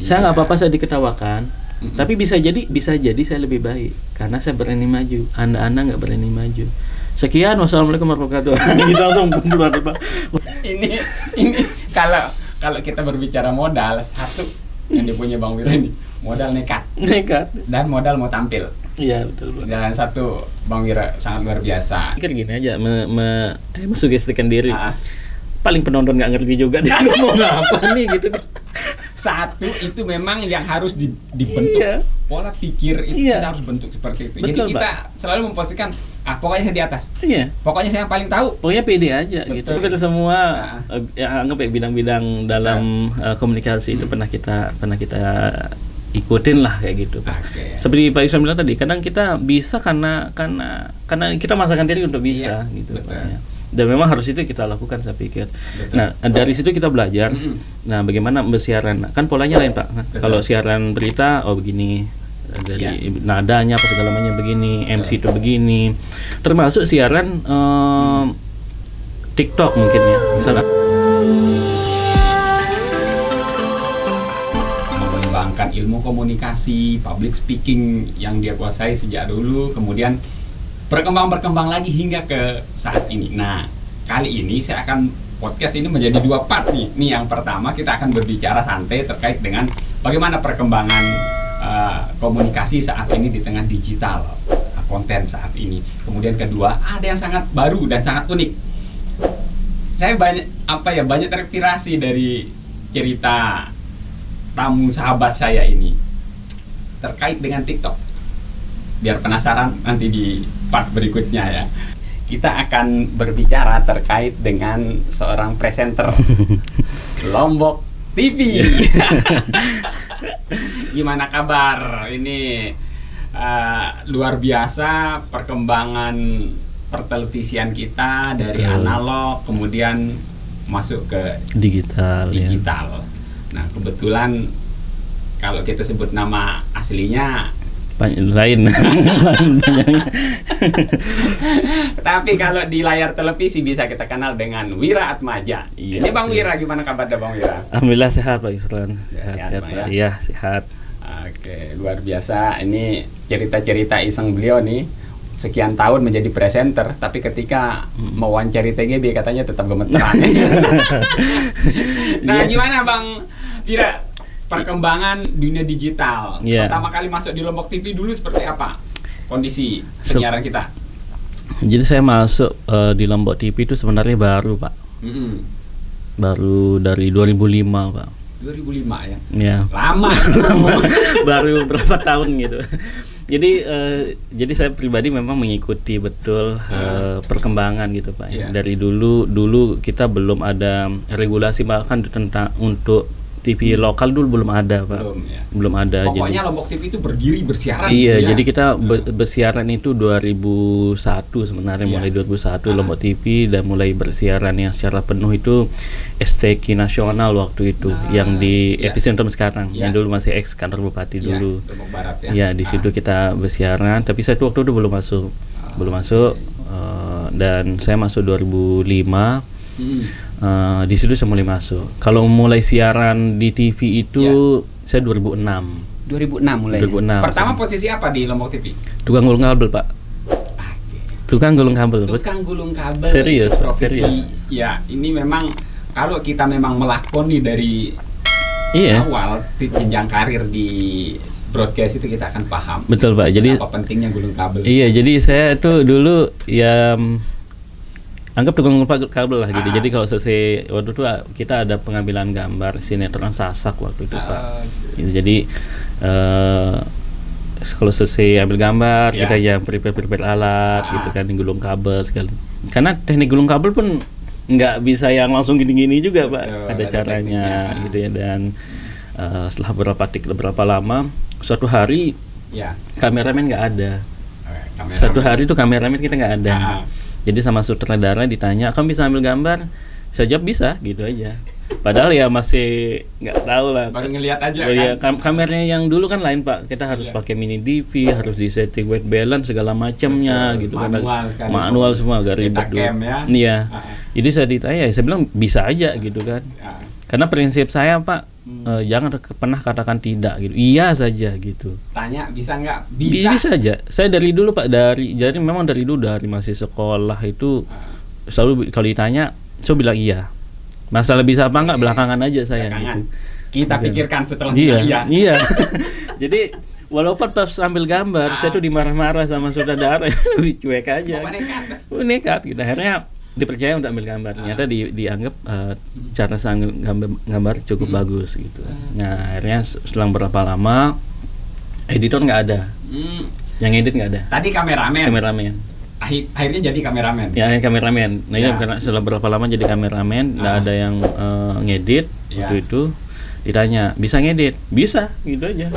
Saya nggak apa-apa saya diketawakan, tapi bisa jadi saya lebih baik karena saya berani maju. Anda nggak berani maju. Sekian, wassalamualaikum warahmatullahi wabarakatuh. Kita langsung keluar, Pak. Ini kalau kita berbicara modal, satu yang dipunya Bang Wira ini modal nekat dan modal mau tampil. Iya betul. Dan satu Bang Wira sangat luar biasa. Pikir gini aja, mensugestikan diri. Paling penonton nggak ngerti juga dia ngomong apa nih gitu. Satu itu memang yang harus dibentuk pola pikir itu kita harus bentuk seperti itu. Betul, jadi kita selalu memposisikan pokoknya saya di atas. Iya. Pokoknya saya yang paling tahu. Pokoknya pede aja. Betul. Gitu. Kita semua anggap ya bidang-bidang dalam komunikasi itu pernah kita ikutin lah kayak gitu. Okay. Seperti Pak Iswan bilang tadi, kadang kita bisa karena kita masakan diri untuk bisa gitu. Dan memang harus itu kita lakukan saya pikir. Betul. Nah dari situ kita belajar. Nah bagaimana bersiaran, kan polanya lain Pak. Kalau siaran berita begini, dari nadanya apa segala macamnya begini, MC itu begini. Termasuk siaran TikTok mungkin ya. Misalnya mengembangkan ilmu komunikasi, public speaking yang dia kuasai sejak dulu, kemudian berkembang lagi hingga ke saat ini. Nah, kali ini saya akan podcast ini menjadi 2 part nih. Nih yang pertama kita akan berbicara santai terkait dengan bagaimana perkembangan komunikasi saat ini di tengah digital, konten saat ini. Kemudian kedua, ada yang sangat baru dan sangat unik. Saya banyak terinspirasi dari cerita tamu sahabat saya ini terkait dengan TikTok. Biar penasaran nanti di part berikutnya ya. Kita akan berbicara terkait dengan seorang presenter Lombok TV. Gimana kabar? Ini luar biasa perkembangan pertelevisian kita dari analog kemudian masuk ke digital. Ya. Nah, kebetulan kalau kita sebut nama aslinya lain. Tapi kalau di layar televisi bisa kita kenal dengan Wira Atmaja. Iya, ini Bang Wira, gimana kabar Bang Wira? Alhamdulillah sehat Pak Isran. Sehat Pak ya? Iya, sehat. Oke, luar biasa. Ini cerita-cerita iseng beliau nih. Sekian tahun menjadi presenter, tapi ketika mewawancari TGB katanya tetap gemeteran. Nah, gimana Bang Wira? Perkembangan dunia digital. Pertama kali masuk di Lombok TV dulu seperti apa kondisi penyiaran kita? Jadi saya masuk di Lombok TV itu sebenarnya baru Pak. Baru dari 2005 Pak. 2005 ya? Iya. Lama. Baru berapa tahun gitu. Jadi saya pribadi memang mengikuti betul perkembangan gitu Pak. Dari dulu kita belum ada regulasi bahkan tentang untuk TV lokal dulu belum ada Pak. Belum ada. Pokoknya Lombok TV itu berdiri bersiaran. Iya, jadi kita bersiaran itu 2001 sebenarnya, mulai 2001 Lombok TV dan mulai bersiaran yang secara penuh itu STQ nasional waktu itu, yang di epicentrum sekarang, yang dulu masih ex kantor bupati dulu. Lombok Barat ya. Ya, di situ kita bersiaran, tapi saya waktu itu belum masuk. Dan saya masuk 2005. Di situ saya mulai masuk. Kalau mulai siaran di TV itu saya 2006 mulai. 2006. Pertama posisi apa di Lombok TV? Tukang gulung kabel Pak. Tukang gulung kabel. Serius Pak, serius. Ya, ini memang kalau kita memang melakoni dari awal jenjang karir di broadcast itu kita akan paham. Betul Pak. Jadi apa pentingnya gulung kabel. Iya, jadi saya tuh dulu ya anggap tukang kabel lah gitu. Jadi kalau selesai waktu itu kita ada pengambilan gambar sinetron Sasak waktu itu Pak. Gitu. Jadi kalau selesai ambil gambar kita yang prepare alat gitu kan, gulung kabel segala. Karena teknik gulung kabel pun nggak bisa yang langsung gini-gini juga Pak. Ada caranya gitu ya. Dan setelah berapa lama suatu hari kameramen nggak ada. Satu hari itu kameramen kita nggak ada. Jadi sama sutradara ditanya, kamu bisa ambil gambar? Saya jawab bisa, gitu aja. Padahal ya masih nggak tahu lah. Baru ngelihat aja kan. Kameranya yang dulu kan lain Pak. Kita harus pakai mini DV, harus di setting white balance segala macamnya gitu kan. Manual semua agak ribet dulu. Iya. Jadi saya ditanya, saya bilang bisa aja gitu kan. Karena prinsip saya Pak, jangan pernah katakan tidak gitu. Iya saja gitu. Tanya bisa nggak? Bisa aja. Saya dari dulu Pak, jadi memang dari dulu, dari masih sekolah itu selalu kalau ditanya saya bilang iya. Masalah bisa apa enggak belakangan aja saya gitu. Kita pikirkan setelah iya. Jadi walaupun pas sambil gambar saya tuh dimarah-marah sama saudara, lebih cuek aja. Nekat gitu. Akhirnya dipercaya untuk ambil gambar. Ternyata dianggap cara saya gambar cukup bagus gitu. Nah, akhirnya selang berapa lama editor nggak ada. Yang edit nggak ada. Tadi kameramen. Akhirnya jadi kameramen. Ya, kameramen. Nah, ya. Karena setelah berapa lama jadi kameramen, nggak ada yang ngedit. Waktu itu ditanya, bisa ngedit? Bisa, gitu aja.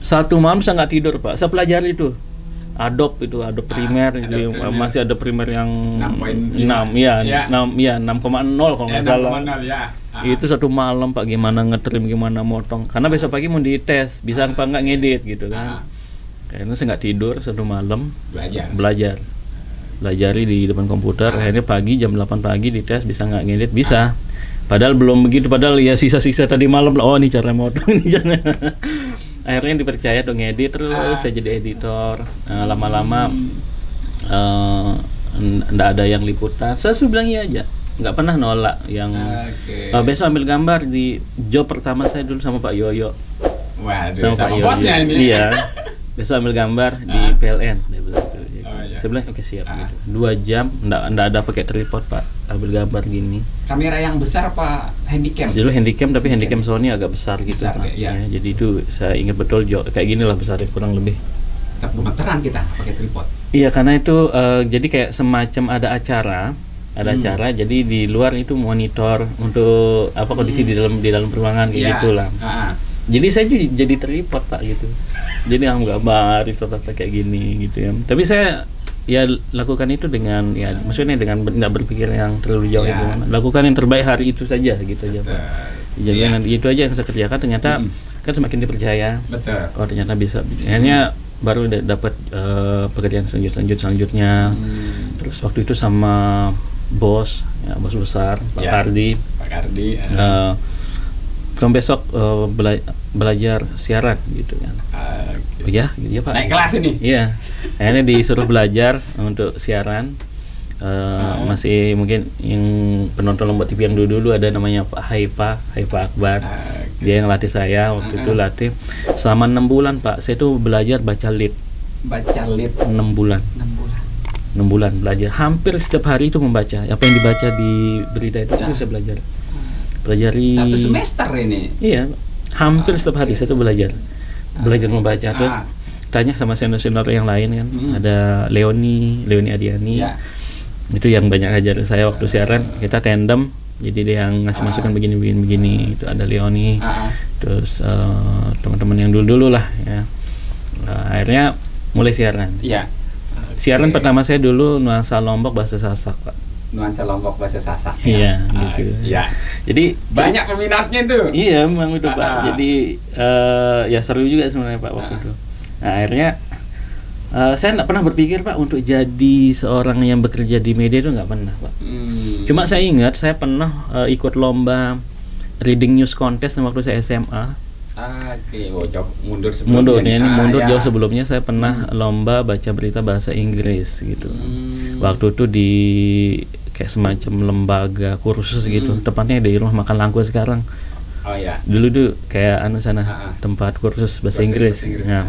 Satu malam saya nggak tidur Pak. Saya pelajari itu. Adobe Premiere, masih ada Premiere yang 6.5 6,0 kalau nggak salah. Itu satu malam Pak, gimana ngetrim, gimana motong. Karena besok pagi mau dites, bisa apa nggak ngedit gitu kan. Kayaknya saya nggak tidur satu malam, belajari di depan komputer. Akhirnya pagi jam 8 pagi dites, bisa nggak ngedit, bisa. Padahal belum begitu, padahal ya sisa-sisa tadi malam. Oh, ini cara motong, ini cara. Akhirnya dipercaya tuh ngedit, terus saya jadi editor. Lama-lama nggak ada yang liputan, saya sudah bilang iya aja, nggak pernah nolak yang besok ambil gambar. Di job pertama saya dulu sama Pak Yoyo. Waduh, sama bosnya ini. Iya, besok ambil gambar di PLN. Saya bilang oke, siap gitu. 2 jam nggak ada pakai tripod Pak, ambil gambar gini. Kamera yang besar apa handycam? Dulu handycam, tapi handycam Sony agak besar gitu Pak. Ya, jadi itu saya ingat betul kayak gini lah besarnya kurang lebih. Gemeteran kita pakai tripod. Iya, karena itu jadi kayak semacam ada acara, jadi di luar itu monitor untuk apa kondisi di dalam ruangan gitu lah. Jadi saya jadi tripod Pak gitu. Jadi gambar itu kayak gini gitu ya. Tapi saya ya lakukan itu dengan maksudnya dengan tidak berpikir yang terlalu jauh gimana. Lakukan yang terbaik hari itu saja gitu aja Pak. Jadi itu aja yang saya kerjakan, ternyata kan semakin dipercaya. Oh, ternyata bisa. Akhirnya baru dapat pekerjaan selanjutnya. Terus waktu itu sama bos besar Pak Kardi. Kamu besok belajar siaran gitu kan. Iya Pak. Naik kelas ini. Iya. Akhirnya disuruh belajar untuk siaran. Masih mungkin yang penonton Lombok TV yang dulu ada namanya Pak Haifa Akbar. Dia yang latih saya waktu itu latih selama 6 bulan Pak. Saya tuh belajar baca lead. 6 bulan. 6 bulan belajar. Hampir setiap hari itu membaca. Apa yang dibaca di berita itu saya belajar. Pelajari 1 semester ini. Iya, hampir setiap hari saya tuh belajar membaca tuh. Tanya sama senior yang lain kan. Ada Leoni Adiani. Itu yang banyak ajar saya waktu siaran. Kita tandem, jadi dia yang ngasih masukan begini. Itu ada Leoni. Terus teman-teman yang dulu lah ya. Akhirnya mulai siaran. Siaran pertama saya dulu nuansa Lombok bahasa Sasak Pak. Nuansa Lombok bahasa Sasak. Iya, gitu. Jadi banyak peminatnya tuh. Iya, memang itu Pak. Jadi ya seru juga sebenarnya Pak waktu itu. Nah, akhirnya saya nggak pernah berpikir Pak untuk jadi seorang yang bekerja di media, itu nggak pernah Pak. Cuma saya ingat saya pernah ikut lomba reading news contest waktu saya SMA. Mundur jauh sebelumnya saya pernah lomba baca berita bahasa Inggris gitu. Waktu itu di kayak semacam lembaga kursus gitu, tepatnya di rumah makan Langku sekarang. Dulu tuh kayak tempat kursus bahasa Inggris. Nah,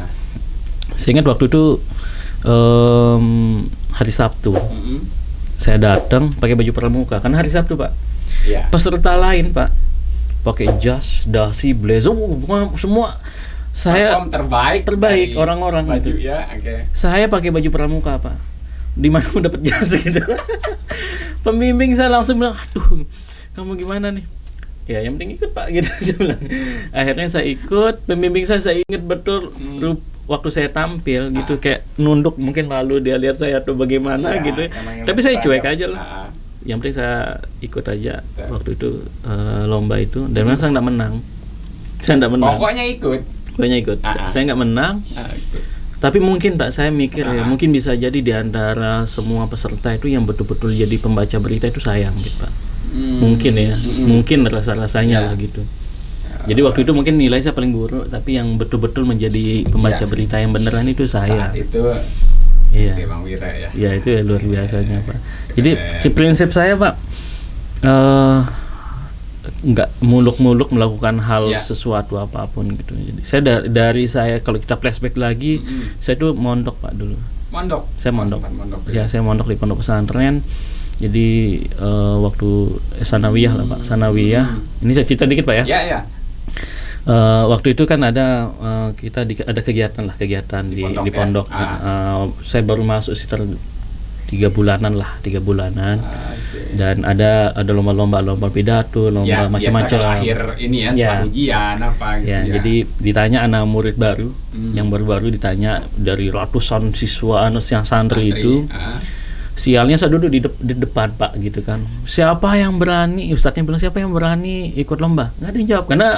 saya ingat waktu itu hari Sabtu. Saya datang pakai baju pramuka karena hari Sabtu Pak. Peserta lain Pak pakai jas, dasi, blazer, semua saya terbaik orang-orang gitu. Saya pakai baju pramuka Pak. Di mana mau dapat jas gitu. Pembimbing saya langsung bilang, aduh, kamu gimana nih? Ya yang penting ikut Pak gitu. Saya bilang. Akhirnya saya ikut. Pembimbing saya ingat betul waktu saya tampil gitu, kayak nunduk, mungkin malu dia lihat saya tuh bagaimana gitu. Tapi saya cuek aja lah. Yang penting saya ikut aja waktu itu lomba itu, dan memang saya nggak menang. Pokoknya ikut. Saya nggak menang. Tapi mungkin Pak, saya mikir ya mungkin bisa jadi di antara semua peserta itu yang betul-betul jadi pembaca berita itu saya gitu Pak. Mungkin ya, mungkin rasa-rasanya lah gitu. Jadi waktu itu mungkin nilai saya paling buruk, tapi yang betul-betul menjadi pembaca berita yang beneran itu saya. Saat itu iya. Bang Wira ya. Iya, itu ya luar biasanya Pak. Jadi prinsip saya Pak, nggak muluk-muluk melakukan hal sesuatu apapun gitu. Jadi saya dari saya kalau kita flashback lagi, saya tuh mondok Pak dulu. Mondok. Saya mondok. Ya, saya mondok di pondok pesantren. Jadi waktu sanawiyah lah Pak, sanawiyah. Ini saya cerita dikit Pak ya. Iya. Waktu itu kan ada kita ada kegiatan di pondok. Saya baru masuk sekitar 3 bulanan. Dan ada lomba pidato, lomba macam-macam. Akhir ini setelah ujian apa gitu. Jadi ditanya anak murid baru, yang baru-baru ditanya dari ratusan siswa yang santri itu. Sialnya saya duduk di depan Pak gitu kan. Siapa yang berani? Ustadznya bilang siapa yang berani ikut lomba? Nggak ada yang jawab karena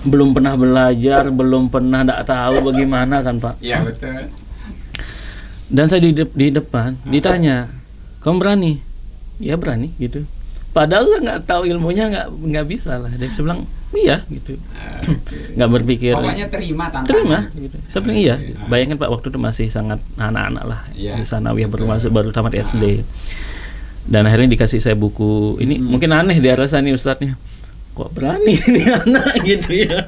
belum pernah belajar, belum pernah nggak tahu bagaimana kan Pak. Iya betul. Dan saya di depan ditanya, kamu berani? Ya berani gitu. Padahal saya nggak tahu ilmunya, nggak bisa lah. Dia bilang iya gitu. Nggak berpikir. Pokoknya terima tantangan. Terima gitu. Saya bilang iya. Bayangkan Pak waktu itu masih sangat anak-anak lah. Di sanawiyah baru tamat SD. Dan akhirnya dikasih saya buku. Ini mungkin aneh dia rasa nih ustadznya. Kok berani nih anak gitu ya.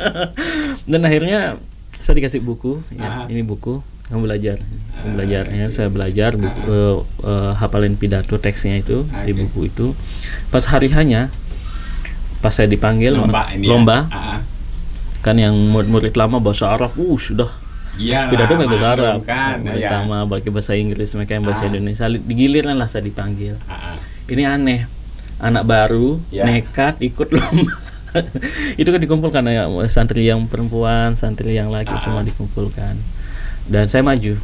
Dan akhirnya saya dikasih buku. Ini buku. Kamu belajar. Ya, saya belajar buku, hafalin pidato teksnya itu di buku itu. Pas hari hanya pas saya dipanggil lomba kan yang murid lama bahasa Arab sudah pidato bahasa Arab kan, pertama pakai bahasa Inggris, mereka yang bahasa Indonesia. Digiliran lah saya dipanggil. Ini aneh, anak baru nekat ikut lomba. Itu kan dikumpulkan ya, santri yang perempuan, santri yang laki semua dikumpulkan. Dan saya maju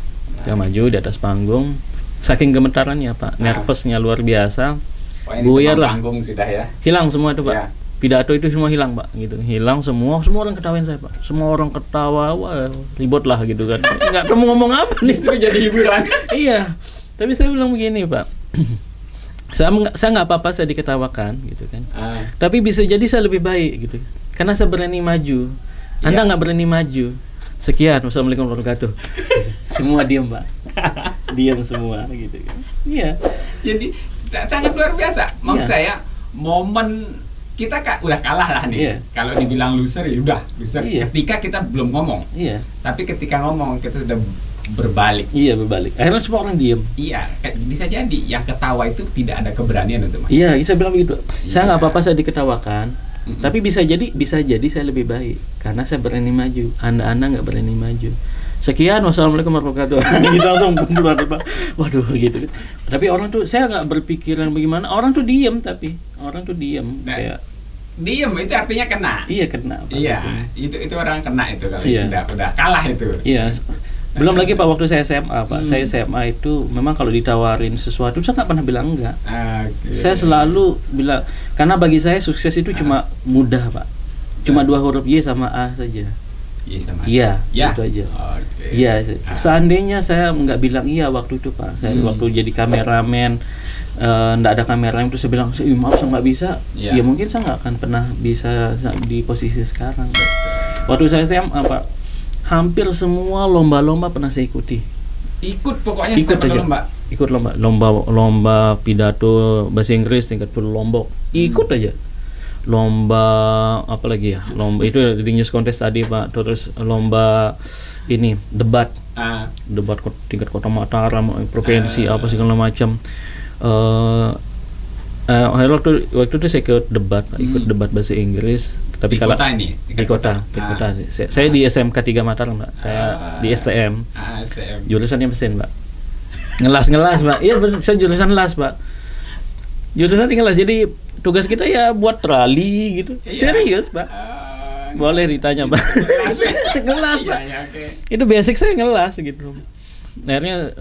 di atas panggung, saking gemetarannya Pak, nervousnya luar biasa. Buyar lah, panggung sudah ya, hilang semua itu Pak. Pidato itu semua hilang Pak, gitu. Hilang semua orang ketawain saya Pak. Semua orang ketawa, wah ribut lah gitu kan. Nggak tahu mau ngomong apa nih. Justru jadi hiburan. Iya, tapi saya bilang begini Pak. Saya nggak apa-apa saya diketawakan gitu kan. Tapi bisa jadi saya lebih baik gitu. Karena saya berani maju. Anda nggak berani maju. Sekian, wassalamualaikum warahmatullahi wabarakatuh. Semua diam Pak. Diam semua gitu kan. Iya. Jadi sangat luar biasa. Maksud saya momen kita udah kalah lah nih. Kalau dibilang loser ya udah loser. Ketika kita belum ngomong. Tapi ketika ngomong kita sudah berbalik. Berbalik. Akhirnya semua orang diem. Bisa jadi yang ketawa itu tidak ada keberanian untuk maju. Saya bilang begitu. Saya nggak apa-apa saya diketawakan. Tapi bisa jadi saya lebih baik karena saya berani maju. Anda nggak berani maju. Sekian, wassalamualaikum warahmatullahi wabarakatuh. Gitu langsung keluar Pak. Waduh gitu. Tapi orang tuh saya nggak berpikiran bagaimana. Orang tuh diem kayak diem itu artinya kena. Kena. Pak. Itu orang kena itu kalau udah kalah itu. Belum lagi Pak waktu saya SMA Pak. Saya SMA itu memang kalau ditawarin sesuatu saya nggak pernah bilang enggak. Saya selalu bilang karena bagi saya sukses itu cuma mudah Pak. Cuma 2 huruf Y sama A saja. Iya, itu aja. Iya. Seandainya saya nggak bilang iya waktu itu Pak. Saya waktu jadi kameramen nggak ada kamera itu saya bilang, maaf saya nggak bisa. Ya mungkin saya nggak akan pernah bisa di posisi sekarang. Waktu saya SMA Pak, hampir semua lomba-lomba pernah saya ikuti. Ikut aja. Ikut lomba pidato bahasa Inggris tingkat Pulau Lombok. Ikut aja. Lomba apa lagi ya? Lomba itu di news contest tadi Pak. Terus lomba ini debat. Debat tingkat Kota Mataram, provinsi apa segala macam. Waktu itu saya ikut debat bahasa Inggris. Tapi di kota ini? Di kota. Saya di SMK 3 Mataram Pak. Saya di STM. Jurusannya mesin Pak. Ngelas Pak. Iya, saya jurusan las Pak. Jurusan ngelas. Jadi tugas kita ya buat trali gitu. Serius Pak. Boleh ditanya Pak. Ngelas Pak. Itu basic saya ngelas gitu. Akhirnya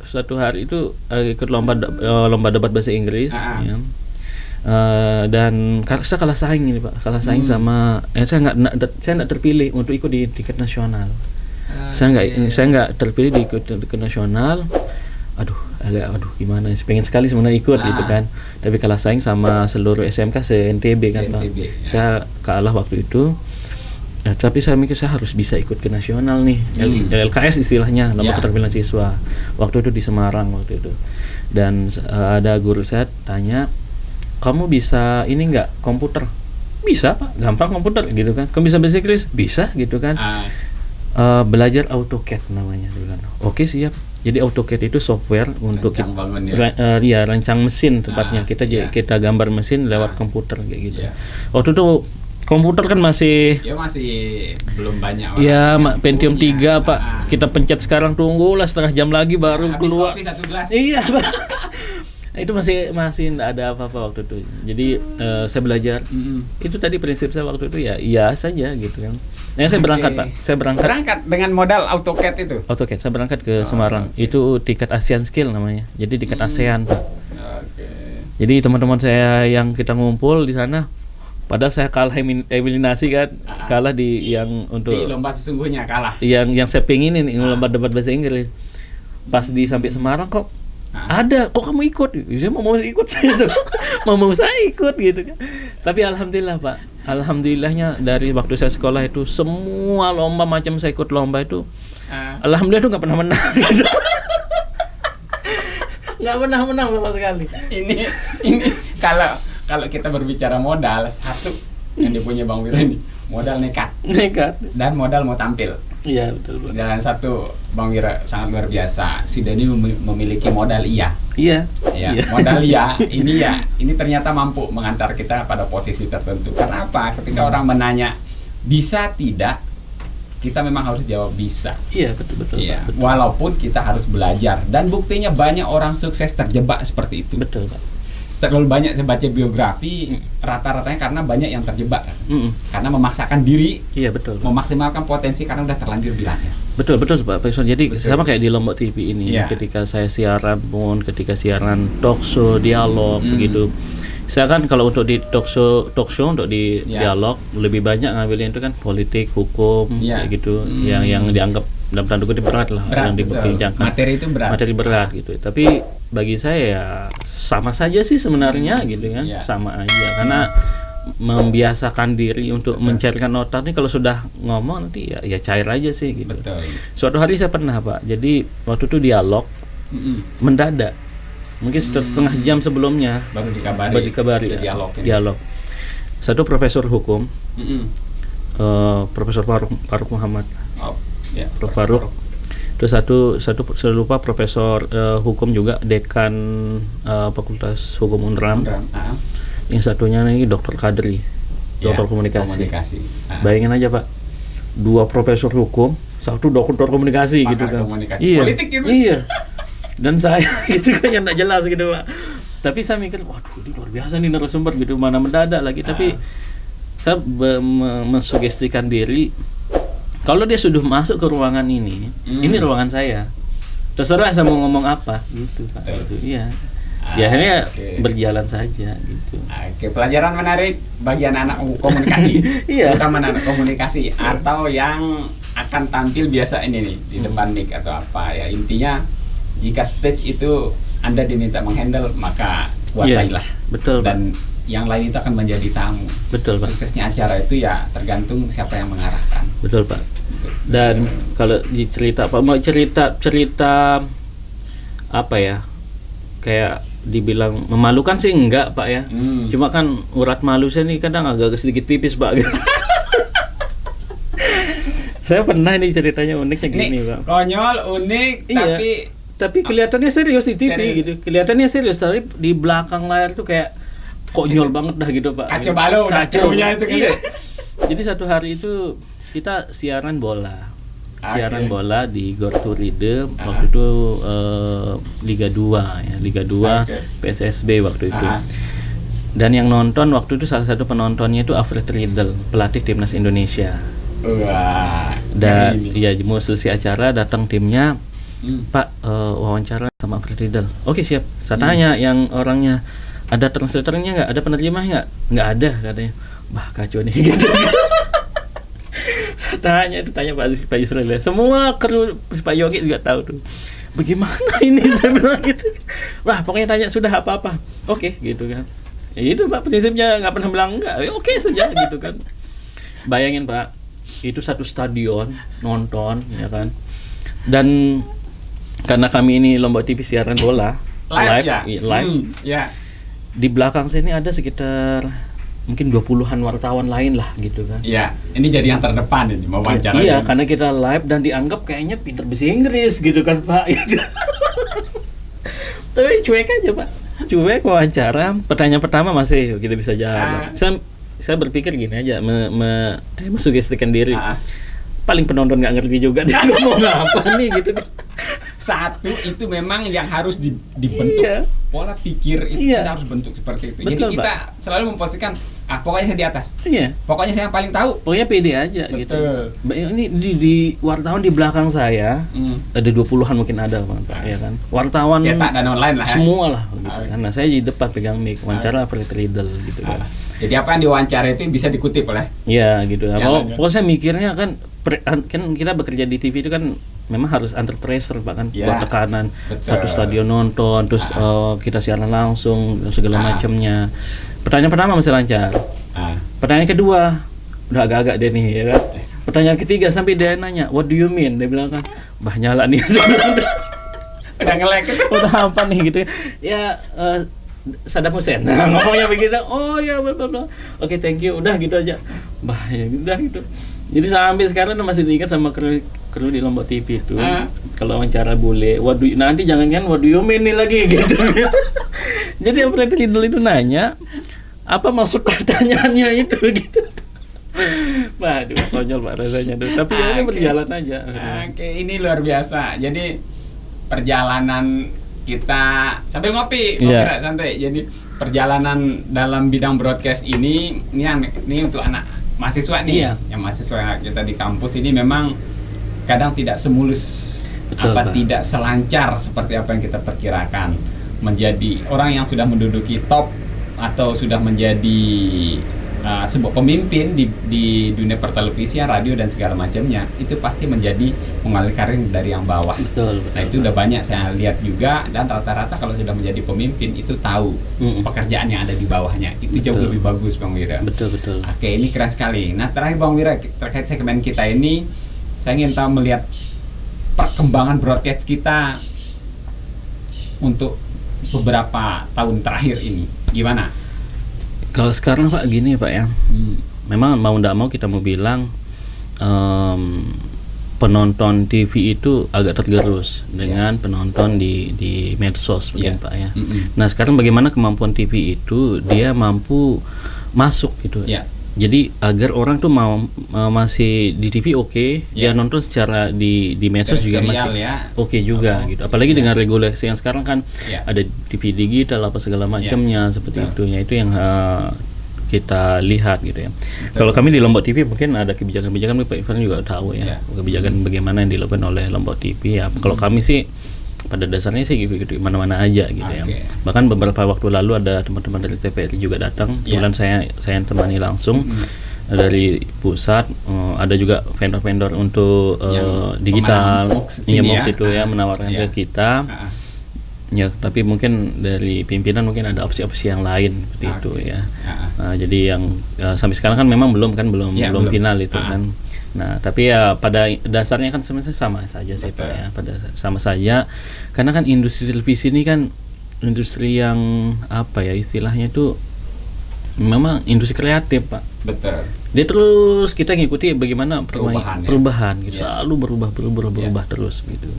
suatu hari itu ikut lomba debat bahasa Inggris ya. Dan saya kalah saing ini Pak. Sama saya nggak terpilih untuk ikut di tingkat nasional. Saya nggak terpilih di tingkat nasional. Aduh, agak aduh gimana, pengen sekali sebenarnya ikut gitu kan, tapi kalah saing sama seluruh SMK se-NTB kan Pak. Saya kalah waktu itu. Nah, tapi saya mikir saya harus bisa ikut ke nasional nih, LKS istilahnya, lomba keterampilan siswa. Waktu itu di Semarang waktu itu. Dan ada guru saya tanya, kamu bisa ini nggak komputer? Bisa Pak, gampang komputer gitu kan. Kamu bisa bahasa Inggris? Bisa gitu kan. Belajar AutoCAD namanya gitu kan. Oke siap. Jadi AutoCAD itu software untuk rancang mesin tepatnya. Kita gambar mesin lewat komputer kayak gitu. Waktu itu komputer kan masih belum banyak. Ya, Pentium 3 Pak. Kita pencet sekarang, tunggulah setengah jam lagi baru keluar. Habis kopi 1 gelas. Iya Pak. Itu masih enggak ada apa-apa waktu itu. Jadi saya belajar. Itu tadi prinsip saya waktu itu ya iya saja gitu kan. Nah, saya berangkat Pak. Saya berangkat dengan modal AutoCAD itu. AutoCAD. Saya berangkat ke Semarang. Itu tingkat Asian Skill namanya. Jadi tingkat ASEAN Pak. Jadi teman-teman saya yang kita ngumpul di sana, padahal saya kalah eliminasi kan, kalah di yang untuk di lomba sesungguhnya kalah. Yang saya pengenin lomba debat bahasa Inggris. Pas sampai Semarang kok ada, kok kamu ikut? Saya mau ikut saya mau saya ikut gitu kan. Tapi alhamdulillah Pak, alhamdulillahnya dari waktu saya sekolah itu semua lomba macam saya ikut lomba itu, alhamdulillah itu nggak pernah menang gitu. Nggak pernah menang sama sekali. Ini kalau kita berbicara modal, satu yang dipunya Bang Wira ini modal nekat dan modal mau tampil. Iya betul. Dan satu Bang Wira sangat luar biasa. Si Denny memiliki modal iya. Modal iya. Ini ternyata mampu mengantar kita pada posisi tertentu. Karena apa? Ketika orang menanya bisa tidak, kita memang harus jawab bisa. Iya betul. Iya. Betul. Walaupun kita harus belajar, dan buktinya banyak orang sukses terjebak seperti itu. Betul Pak. Terlalu banyak saya baca biografi, rata-ratanya karena banyak yang terjebak kan? Karena memaksakan diri, memaksimalkan potensi karena udah terlanjur bilangnya. Betul Pak Faisal. Jadi sama kayak di Lombok TV ini, ketika saya siaran pun, ketika siaran talk show, dialog begitu. Saya kan kalau untuk di talk show untuk di dialog lebih banyak ngambilnya itu kan politik, hukum kayak gitu, yang dianggap dalam tanda kutip berat lah, yang diperbincangkan. Materi berat gitu. Tapi bagi saya ya sama saja sih sebenarnya gitu kan, sama aja karena membiasakan diri untuk mencairkan nota nih, kalau sudah ngomong nanti ya cair aja sih gitu. Suatu hari saya pernah Pak, jadi waktu itu dialog mendadak, mungkin setengah jam sebelumnya baru dikabari dialog. Satu profesor hukum, Profesor Faruk Muhammad, Prof Faruk. Terus satu saya lupa profesor hukum juga, dekan Fakultas Hukum Unram. Yang satunya nih Dr. Kadri, dokter komunikasi. Bayangin aja Pak, 2 profesor hukum, 1 dokter komunikasi gitu kan. Politik gitu. Iya. Dan saya gitu kan yang tak jelas gitu Pak. Tapi saya mikir, waduh ini luar biasa nih narasumber gitu, mana mendadak lagi. Tapi saya mensugestikan diri, kalau dia sudah masuk ke ruangan ini ruangan saya, terserah saya mau ngomong apa gitu Pak. Iya. Ya akhirnya berjalan saja gitu. Pelajaran menarik bagi anak-anak komunikasi, terutama anak komunikasi atau yang akan tampil biasa ini nih di depan mic atau apa ya. Intinya jika stage itu Anda diminta menghandle, maka kuasailah. Betul. Dan yang lain itu akan menjadi tamu. Betul Pak. Suksesnya acara itu ya tergantung siapa yang mengarahkan. Betul Pak. Dan kalau dicerita Pak, mau cerita apa ya, kayak dibilang memalukan sih enggak Pak ya. Cuma kan urat malu saya nih kadang agak sedikit tipis Pak. Saya pernah nih ceritanya uniknya gini Pak. Konyol, unik, tapi kelihatannya serius di TV gitu. Kelihatannya serius, tapi di belakang layar tuh kayak konyol banget dah gitu Pak. Kacau balau, kacaunya itu gitu. Jadi satu hari itu kita siaran bola. Siaran bola di Gor Turide waktu itu Liga 2 ya, Liga 2 PSSB waktu itu. Dan yang nonton waktu itu salah satu penontonnya itu Alfred Riedel, pelatih timnas Indonesia. Dan ya mau selesai acara datang timnya, Pak wawancara sama Alfred Riedel. Oke siap. Saya tanya yang orangnya, ada translatornya nggak? Ada penerjemah nggak? Nggak ada katanya. Bah kacau nih gitu. Tanya Pak Israel, semua kru Pak Yogi juga tahu tuh. bagaimana ini saya bilang gitu. Wah pokoknya tanya sudah apa-apa, oke gitu kan. Ya itu Pak prinsipnya, nggak pernah bilang enggak, oke saja gitu kan. Bayangin Pak, itu satu stadion nonton ya kan, dan karena kami ini Lombok TV siaran bola live ya. Di belakang saya ini ada sekitar mungkin 20-an wartawan lain lah gitu kan. Iya, ini jadi yang terdepan ini mau wawancara. Iya, karena kita live dan dianggap kayaknya pinter bahasa Inggris gitu kan Pak. Tapi cuek aja Pak, cuek wawancara. Pertanyaan pertama masih kita bisa jawab. Saya berpikir gini aja, mensugestikan diri. Paling penonton nggak ngerti juga dia ngomong apa nih gitu kan. Satu itu memang yang harus dibentuk pola pikir itu kita harus bentuk seperti itu. Betul, jadi kita selalu memposisikan pokoknya saya di atas. Iya. Pokoknya saya yang paling tahu. Pokoknya pede aja. Betul. Gitu. Ini di wartawan di belakang saya ada 20-an mungkin ada Pak, ya kan. Wartawan cetak dan online lah. Semua lah gitu. Karena saya di depan pegang mic, wawancara Fred Riedel gitu kan. Jadi apa yang diwawancara itu bisa dikutip oleh? Iya gitu. Kalau saya mikirnya kan kita bekerja di TV itu kan memang harus under pressure Pak kan, buat tekanan. Betul. Satu stadion nonton, terus kita siaran langsung segala macamnya. Pertanyaan pertama masih lancar. Pertanyaan kedua udah agak-agak deh nih ya kan. Pertanyaan ketiga sampai dia nanya, what do you mean? Dia bilang kan, bah nyala nih. Udah nge-lag. Udah apa nih gitu ya. Saddam Hussein. Nah, ngomongnya begitu. Oh ya, bla bla bla. Oke, thank you. Udah gitu aja. Bahaya, udah gitu. Jadi sampai sekarang masih diingat sama kru di Lombok TV itu. Kalau wawancara bule, nanti jangan kan what do you mean nih lagi gitu. Jadi operator Lidl itu nanya, apa maksud pertanyaannya itu gitu. Waduh, konyol Pak rasanya tuh. Tapi ya ini berjalan aja. Oke, ini luar biasa. Jadi perjalanan kita sambil ngopi santai. Jadi perjalanan dalam bidang broadcast ini untuk anak mahasiswa nih, yang mahasiswa kita di kampus ini memang kadang tidak semulus. Betul, tidak selancar seperti apa yang kita perkirakan. Menjadi orang yang sudah menduduki top atau sudah menjadi sebuah pemimpin di dunia pertelevisian, radio dan segala macamnya, itu pasti menjadi mengalir karir dari yang bawah. Betul. Nah itu udah banyak saya lihat juga, dan rata-rata kalau sudah menjadi pemimpin itu tahu pekerjaan yang ada di bawahnya. Itu jauh lebih bagus Bang Wira. Betul. Oke, ini keren sekali. Nah terakhir Bang Wira, terkait segmen kita ini, saya ingin tahu melihat perkembangan broadcast kita untuk beberapa tahun terakhir ini gimana? Kalau sekarang Pak gini Pak ya, memang mau tidak mau kita mau bilang penonton TV itu agak tergerus dengan penonton di medsos mungkin Pak ya. Nah sekarang bagaimana kemampuan TV itu dia mampu masuk gitu. Jadi agar orang tuh mau masih di TV dia nonton secara di medsos juga masih juga gitu. Apalagi dengan regulasi yang sekarang kan ada TV digital apa segala macamnya seperti itu. Ya itu yang kita lihat gitu ya. Kalau kami di Lombok TV mungkin ada kebijakan-kebijakan, Pak Ivan juga tahu ya. Kebijakan bagaimana yang dilakukan oleh Lombok TV ya. Kalau kami sih pada dasarnya sih gitu mana-mana aja gitu ya. Bahkan beberapa waktu lalu ada teman-teman dari TVRI juga datang, kemudian saya temani langsung dari pusat. Ada juga vendor-vendor untuk digital, Mox itu ya menawarkan ke kita. Ya, tapi mungkin dari pimpinan mungkin ada opsi-opsi yang lain seperti itu ya. Jadi yang sampai sekarang kan memang belum final itu kan. Nah, tapi ya pada dasarnya kan sebenarnya sama saja sih Pak ya. Pada sama saja karena kan industri televisi ini kan industri yang apa ya istilahnya itu memang industri kreatif Pak. Betul. Dia terus kita ngikuti bagaimana perubahan gitu. Selalu berubah terus gitu.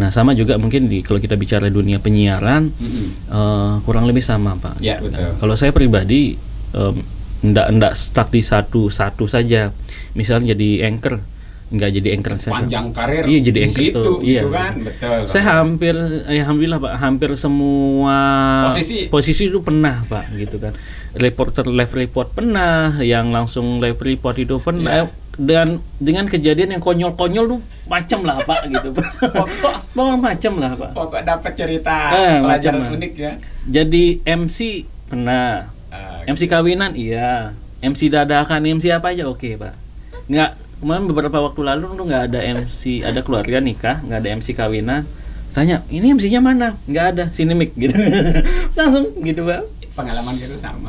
Nah, sama juga mungkin kalau kita bicara dunia penyiaran kurang lebih sama Pak. Ya, betul. Nah, kalau saya pribadi ndak stuck di satu saja. Misalnya jadi anchor, nggak jadi anchor sepanjang karir. Iya, jadi anchor itu. Iya. Kan? Betul. Saya alhamdulillah Pak, hampir semua posisi itu pernah Pak gitu kan. Reporter live report pernah, yang langsung live report itu pernah. Dan dengan kejadian yang konyol-konyol tuh macam lah Pak gitu. Pokok macam lah Pak. Pokok dapat cerita pelajaran unik ya. Jadi MC pernah. MC kawinan iya. MC dadakan, MC apa aja Pak. Nggak, kemarin beberapa waktu lalu tuh nggak ada MC, ada keluarga nikah, nggak ada MC kawinan, tanya, ini MC-nya mana? Nggak ada, sini mic gitu. Langsung gitu, Pak. Pengalaman gitu sama.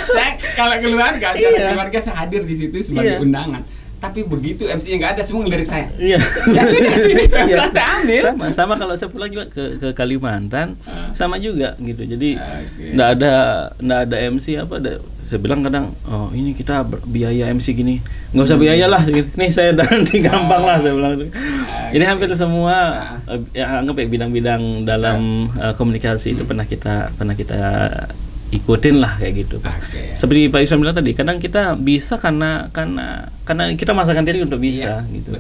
Saya kalau keluarga, keluarga saya hadir di situ sebagai undangan. Tapi begitu MC-nya nggak ada, semua ngelirik saya. Iya. Ya sudah sini saya ambil. Sama kalau saya pulang juga ke Kalimantan, sama juga gitu. Jadi nggak ada MC apa. Saya bilang kadang, oh ini kita biaya MC gini, nggak usah biaya lah. Nih saya nanti gampang lah saya bilang. Jadi hampir semua anggap ya bidang-bidang dalam komunikasi itu pernah kita ikutin lah kayak gitu. Seperti Pak Iswan bilang tadi, kadang kita bisa karena kita masakan diri untuk bisa gitu.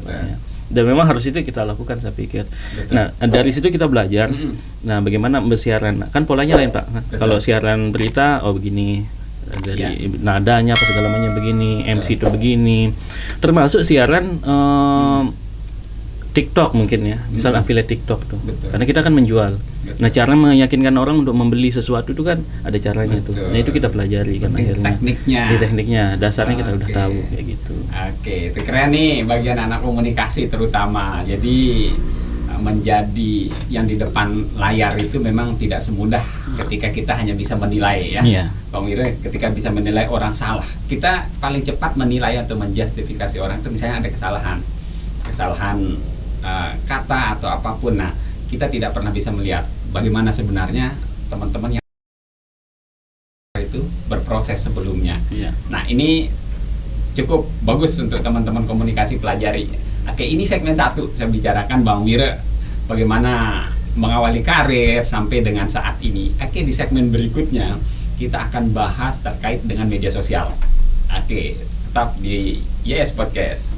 Dan memang harus itu kita lakukan, saya pikir. Nah, dari situ kita belajar. Nah, bagaimana bersiaran? Kan polanya lain, Pak. Kalau siaran berita, oh begini, dari nadanya apa segala macamnya begini, MC itu begini. Termasuk siaran TikTok mungkin ya, misal affiliate TikTok tuh. Karena kita kan menjual. Nah, cara meyakinkan orang untuk membeli sesuatu itu kan ada caranya tuh. Nah, itu kita pelajari kan akhirnya. Tekniknya, dasarnya kita udah tahu kayak gitu. Oke, itu keren nih bagian anak komunikasi terutama. Jadi menjadi yang di depan layar itu memang tidak semudah ketika kita hanya bisa menilai ya. Bang Wira, ketika bisa menilai orang salah, kita paling cepat menilai atau menjustifikasi orang itu misalnya ada kesalahan kata atau apapun. Nah, kita tidak pernah bisa melihat bagaimana sebenarnya teman-teman yang itu berproses sebelumnya. Nah, ini cukup bagus untuk teman-teman komunikasi pelajari. Oke, ini segmen 1 saya bicarakan Bang Wira bagaimana mengawali karir sampai dengan saat ini. Oke, di segmen berikutnya kita akan bahas terkait dengan media sosial. Oke, tetap di YS Podcast.